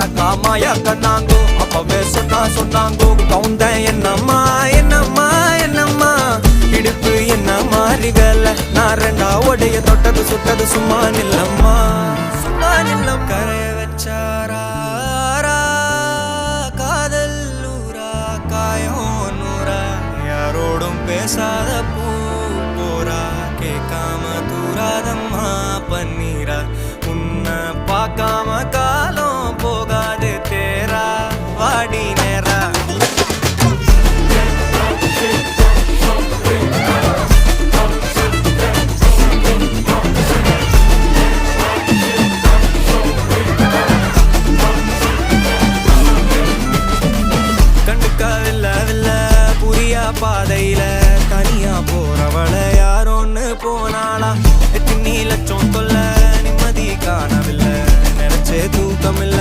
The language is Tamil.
அக்கா மாயா கண்ணாங்கோ அப்பவே சொன்னாங்கோ கவுந்த என்னம்மா என்னம்மா என்னம்மா இடுப்பு என்ன மாறி வேலை நான் ரெண்டா உடைய தொட்டது சுட்டது சும்மா நில்லம்மா சும்மா நில்லம் கரைய வச்சாரா காதல் ஊரா காயம் நூறா யாரோடும் பேசாத